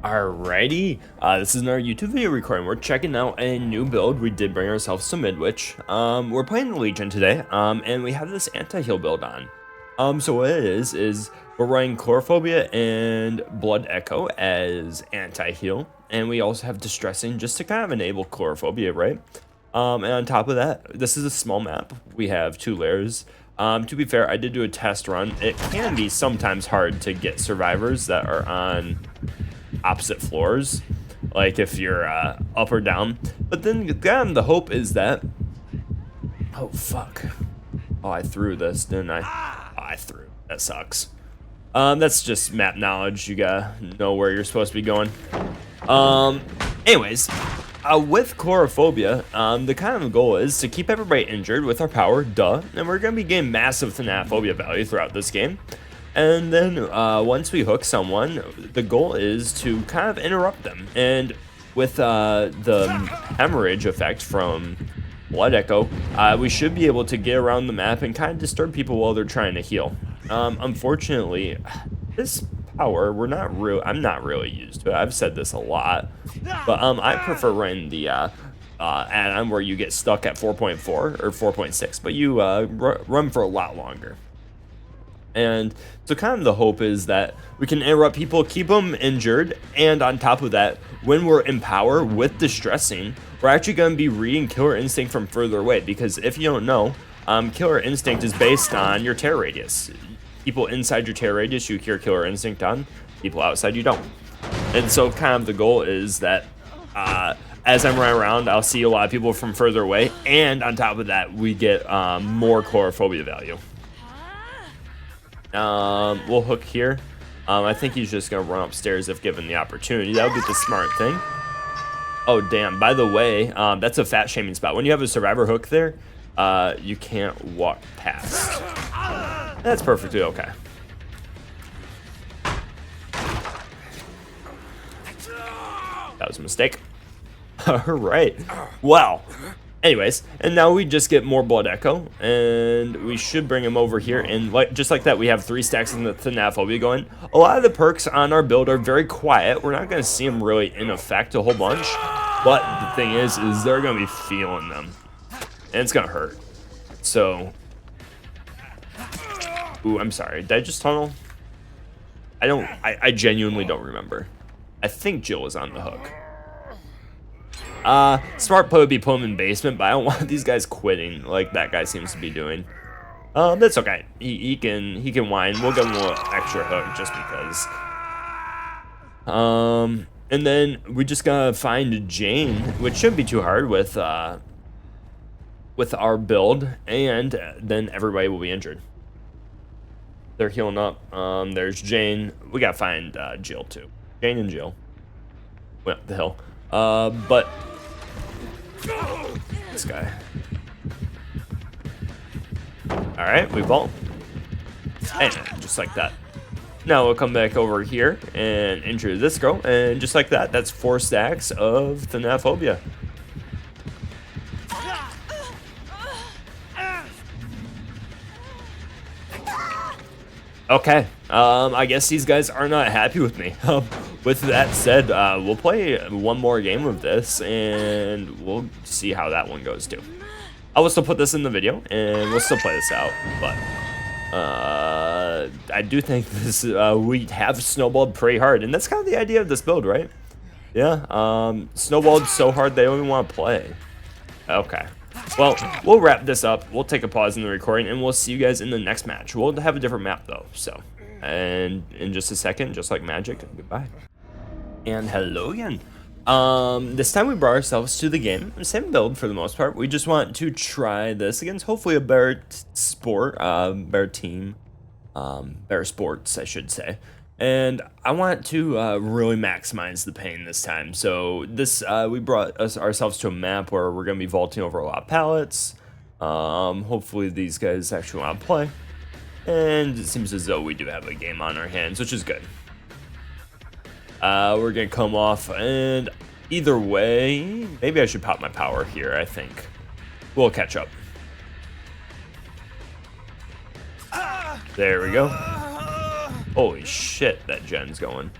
Alrighty, this is another YouTube video recording. We're checking out a new build. We did bring ourselves some Midwich. We're playing the Legion today, and we have this Antiheal build on. So what it is we're running Chlorophobia and Blood Echo as Antiheal, and we also have Distressing just to kind of enable Chlorophobia, right? And on top of that, this is a small map. We have 2 layers. To be fair, I did do a test run. It can be sometimes hard to get survivors that are on opposite floors, like if you're up or down. But then again, the hope is that, oh fuck, oh I threw this, didn't I? Oh, I threw, that sucks. That's just map knowledge. You gotta know where you're supposed to be going. Anyways, with Chlorophobia, the kind of goal is to keep everybody injured with our power, duh, and we're gonna be getting massive Thanaphobia value throughout this game. And then once we hook someone, the goal is to kind of interrupt them. And with the hemorrhage effect from Blood Echo, we should be able to get around the map and kind of disturb people while they're trying to heal. Unfortunately, this power, I'm not really used to it. I've said this a lot, but I prefer running the add-on where you get stuck at 4.4 or 4.6, but you run for a lot longer. And so kind of the hope is that we can interrupt people, keep them injured, and on top of that, when we're in power with Distressing, we're actually going to be reading Killer Instinct from further away, because if you don't know, Killer Instinct is based on your tear radius. People inside your tear radius, you hear Killer Instinct on. People outside, you don't. And so kind of the goal is that as I'm running around, I'll see a lot of people from further away, and on top of that, we get more Chlorophobia value. We'll hook here. I think he's just gonna run upstairs if given the opportunity. That would be the smart thing. Oh damn, by the way, that's a fat shaming spot. When you have a survivor hook there, you can't walk past. That's perfectly okay. That was a mistake. Alright, well, anyways, and now we just get more Blood Echo, and we should bring him over here, and just like that, we have 3 stacks of the Thanaphobia going. A lot of the perks on our build are very quiet. We're not going to see them really in effect a whole bunch, but the thing is they're going to be feeling them, and it's going to hurt. So, ooh, I'm sorry, did I just tunnel? I genuinely don't remember. I think Jill is on the hook. Smart play would be put him in basement, but I don't want these guys quitting like that guy seems to be doing. That's okay. He can whine. We'll give him a little extra hook just because. And then we just gotta find Jane, which shouldn't be too hard with our build, and then everybody will be injured. They're healing up. There's Jane. We gotta find Jill too. Jane and Jill went up the hill. But this guy. Alright, we vault. And just like that. Now we'll come back over here and injure this girl, and just like that, that's 4 stacks of Thanaphobia. Okay, I guess these guys are not happy with me. With that said, we'll play one more game of this, and we'll see how that one goes too. I will still put this in the video, and we'll still play this out, but I do think this we have snowballed pretty hard, and that's kind of the idea of this build, right? Yeah, snowballed so hard they don't even want to play. Okay. Well, we'll wrap this up. We'll take a pause in the recording, and we'll see you guys in the next match. We'll have a different map, though, so. And in just a second, just like magic, goodbye. And hello again. This time we brought ourselves to the game. Same build for the most part. We just want to try this against hopefully a better sport, better team, better sports, I should say. And I want to really maximize the pain this time. So this we brought ourselves to a map where we're going to be vaulting over a lot of pallets. Hopefully these guys actually want to play. And it seems as though we do have a game on our hands, which is good. We're going to come off, and either way, maybe I should pop my power here, I think. We'll catch up. There we go. Holy shit, that gen's going.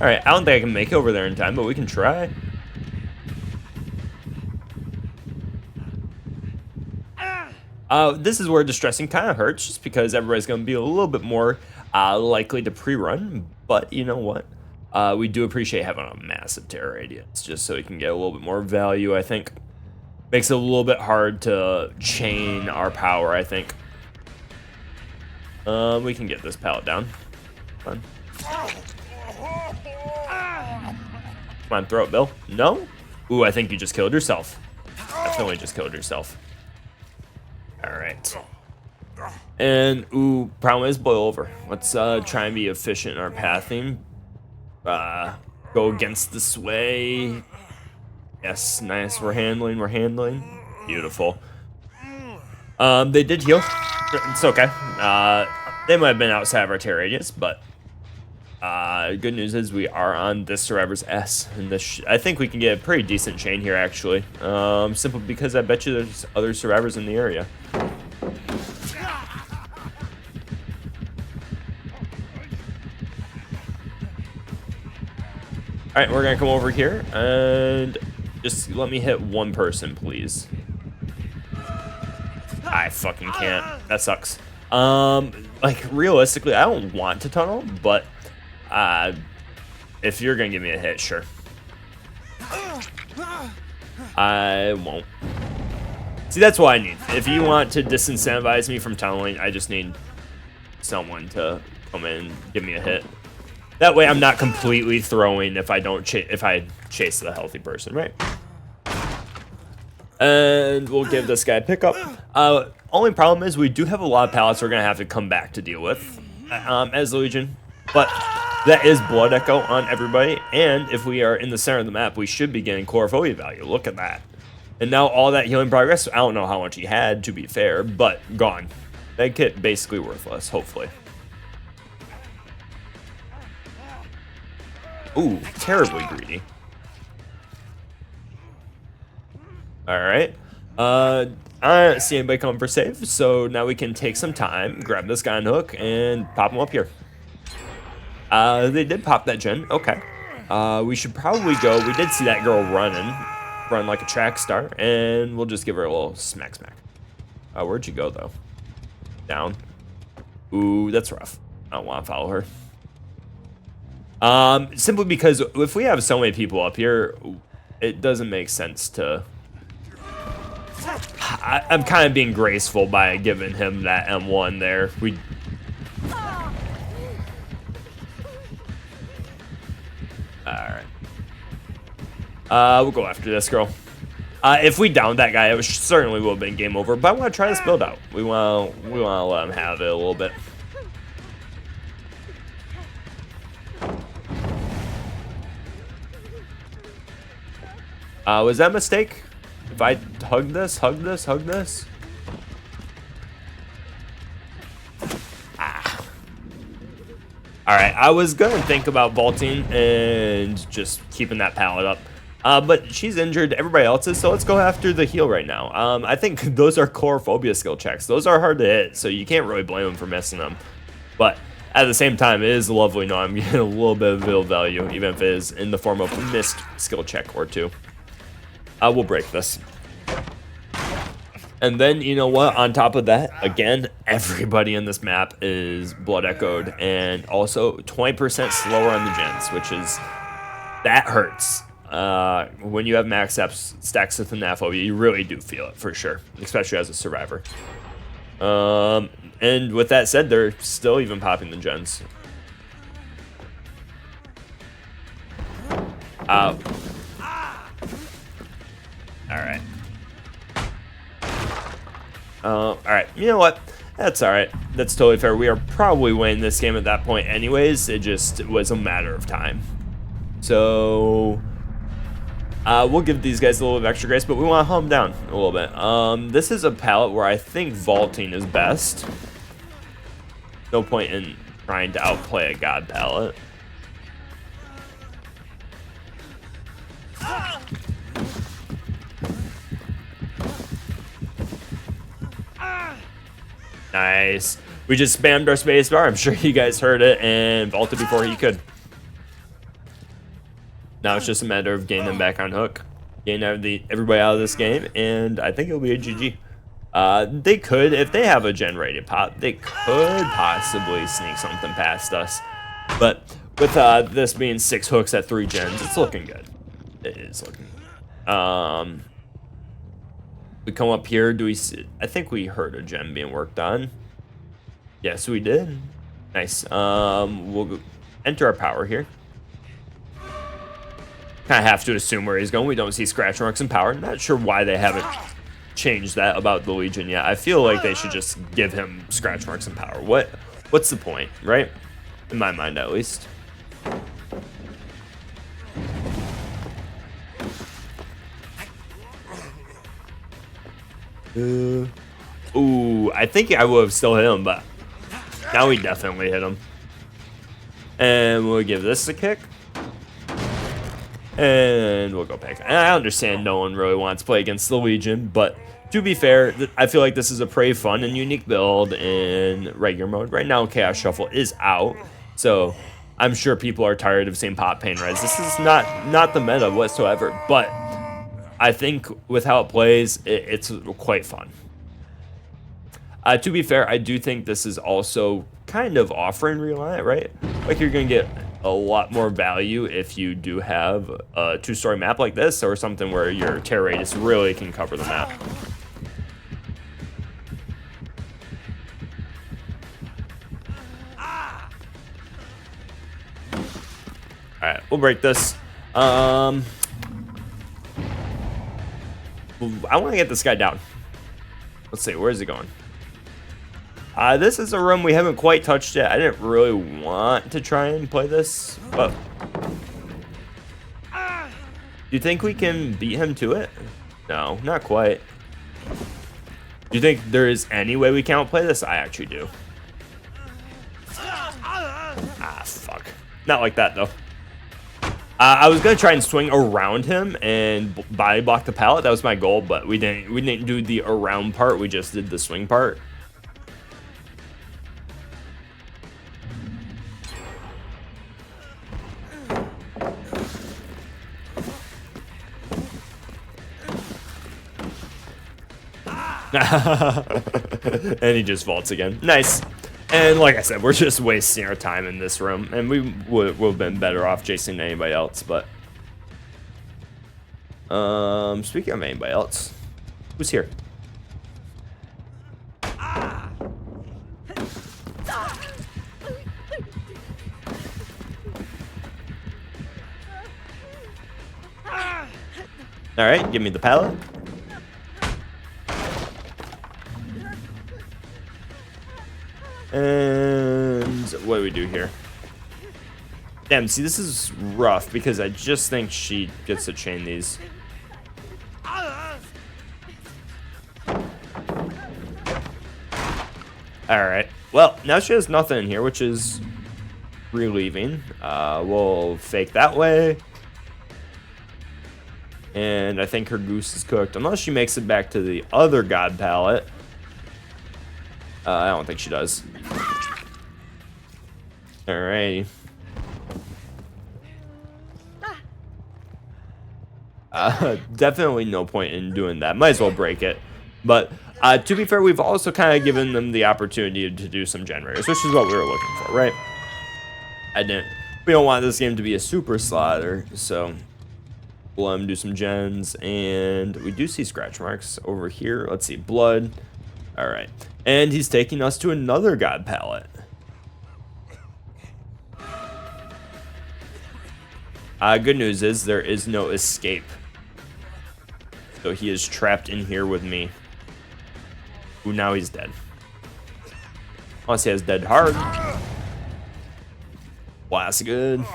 All right, I don't think I can make it over there in time, but we can try. This is where distressing kind of hurts, just because everybody's going to be a little bit more likely to pre-run. But you know what? We do appreciate having a massive terror radius, just so we can get a little bit more value, I think. Makes it a little bit hard to chain our power, I think. We can get this pallet down. Come on, throw it, Bill. No? Ooh, I think you just killed yourself. Definitely just killed yourself. All right. And, ooh, problem is boil over. Let's try and be efficient in our pathing. Go against the sway. Yes, nice. We're handling. Beautiful. They did heal. It's okay. They might have been outside of our terror radius, but good news is we are on this survivor's S, and this I think we can get a pretty decent chain here, actually. Simply because I bet you there's other survivors in the area. All right, we're gonna come over here and just let me hit one person, please. I fucking can't. That sucks. Like realistically, I don't want to tunnel, but if you're gonna give me a hit, sure. I won't. See, that's what I need. If you want to disincentivize me from tunneling, I just need someone to come in and give me a hit. That way I'm not completely throwing if I don't chase the healthy person, right? And we'll give this guy a pickup. Only problem is we do have a lot of pallets we're gonna have to come back to deal with as the Legion, but that is Blood Echo on everybody, and if we are in the center of the map, we should be getting Chlorophoria value. Look at that. And now all that healing progress, I don't know how much he had, to be fair, but gone. That kit basically worthless, hopefully. Ooh, terribly greedy. Alright. I don't see anybody coming for save, so now we can take some time, grab this guy on hook, and pop him up here. They did pop that gen. Okay. We should probably go. We did see that girl run like a track star, and we'll just give her a little smack. Where'd you go, though? Down. Ooh, that's rough. I don't want to follow her. Simply because if we have so many people up here, it doesn't make sense to... I'm kind of being graceful by giving him that M1 there. Alright. We'll go after this girl. If we downed that guy, it certainly would have been game over, but I want to try this build out. We want to let him have it a little bit. Was that a mistake? If I hug this? Alright, I was gonna think about vaulting and just keeping that pallet up. But she's injured, everybody else is, so let's go after the heal right now. I think those are Chlorophoria skill checks. Those are hard to hit, so you can't really blame them for missing them. But at the same time, it is lovely knowing I'm getting a little bit of build value, even if it is in the form of a missed skill check or two. We'll break this. And then, you know what, on top of that, again, everybody in this map is blood echoed, and also 20% slower on the gens, which is, that hurts. When you have max stacks of Thanaphobia, you really do feel it, for sure, especially as a survivor. And with that said, they're still even popping the gens. Alright. Alright, you know what? That's alright. That's totally fair. We are probably winning this game at that point anyways. It just was a matter of time. So, we'll give these guys a little bit of extra grace, but we want to hum down a little bit. This is a palette where I think vaulting is best. No point in trying to outplay a god palette. Nice. We just spammed our space bar. I'm sure you guys heard it and vaulted before he could. Now it's just a matter of getting them back on hook, getting everybody out of this game, and I think it'll be a GG. They could, if they have a generated pop, they could possibly sneak something past us. But with this being 6 hooks at 3 gens, it's looking good. It is looking good. We come up here, do we see, I think we heard a gen being worked on. Yes, we did. Nice. We'll go enter our power here. Kind of have to assume where he's going. We don't see scratch marks and power. Not sure why they haven't changed that about the Legion yet. I feel like they should just give him scratch marks and power. What's the point, right? In my mind, at least. Ooh, I think I would have still hit him, but now we definitely hit him. And we'll give this a kick. And we'll go back. And I understand no one really wants to play against the Legion, but to be fair, I feel like this is a pretty fun and unique build in regular mode. Right now, Chaos Shuffle is out, so I'm sure people are tired of seeing Pop Pain Res. This is not the meta whatsoever, but I think with how it plays, it's quite fun. To be fair, I do think this is also kind of offering reliant, right? Like you're gonna get a lot more value if you do have a 2-story map like this, or something where your terror radius really can cover the map. Alright, we'll break this. I want to get this guy down. Let's see, where is he going? This is a room we haven't quite touched yet. I didn't really want to try and play this, but do you think we can beat him to it? No, not quite. Do you think there is any way we can outplay this? I actually do. Ah, fuck. Not like that, though. I was gonna try and swing around him and body block the pallet. That was my goal, but we didn't do the around part. We just did the swing part. And he just vaults again. Nice. And like I said, we're just wasting our time in this room, and we would have been better off chasing anybody else. But speaking of anybody else, who's here? All right, give me the pallet. And what do we do here? Damn, see, this is rough because I just think she gets to chain these. Alright, well, now she has nothing in here, which is relieving. We'll fake that way. And I think her goose is cooked, unless she makes it back to the other god palette. I don't think she does. Alrighty. Definitely no point in doing that. Might as well break it. But to be fair, we've also kind of given them the opportunity to do some generators, which is what we were looking for, right? We don't want this game to be a super slaughter, so we'll let them do some gens. And we do see scratch marks over here. Let's see, blood. All right. And he's taking us to another god palette. Good news is there is no escape. So he is trapped in here with me. Ooh, now he's dead. Unless he has dead hard. Wow, that's good.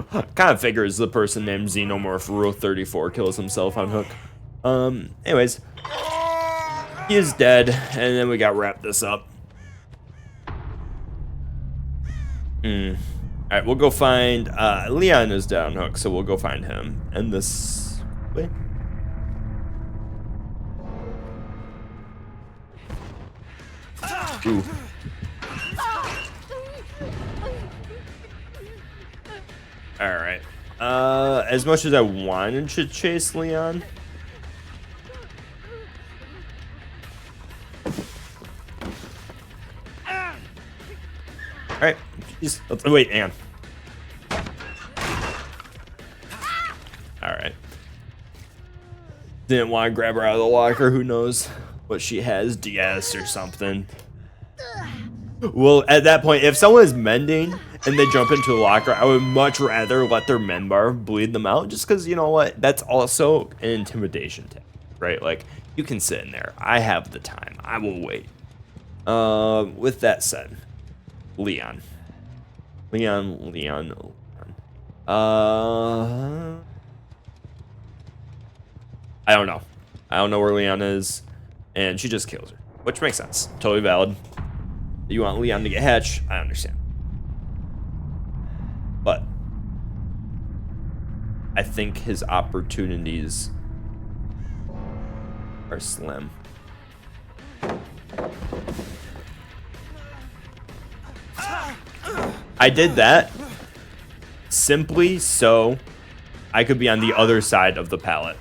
Kind of figures the person named Xenomorph Rule 34 kills himself on hook. Anyways. He is dead, and then we got wrap this up. Alright, we'll go find, Leon is down hook, so we'll go find him. And this way. Ooh. Alright. As much as I wanted to chase Leon. All right, let's wait, Ann. All right. Didn't want to grab her out of the locker. Who knows what she has, DS or something. Well, at that point, if someone is mending and they jump into a locker, I would much rather let their mend bar bleed them out, just because, you know what, that's also an intimidation tactic, right? Like, you can sit in there. I have the time. I will wait. With that said, Leon. I don't know. I don't know where Leon is, and she just kills her, which makes sense. Totally valid. You want Leon to get hatched? I understand. But I think his opportunities are slim. I did that simply so I could be on the other side of the pallet.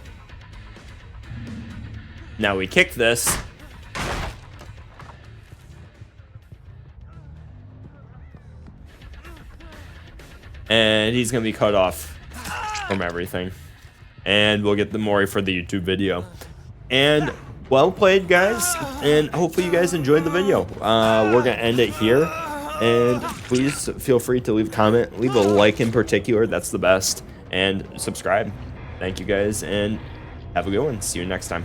Now we kick this. And he's going to be cut off from everything. And we'll get the Mori for the YouTube video. And well played, guys. And hopefully you guys enjoyed the video. We're going to end it here. And please feel free to leave a comment. Leave a like in particular. That's the best. And subscribe. Thank you, guys. And have a good one. See you next time.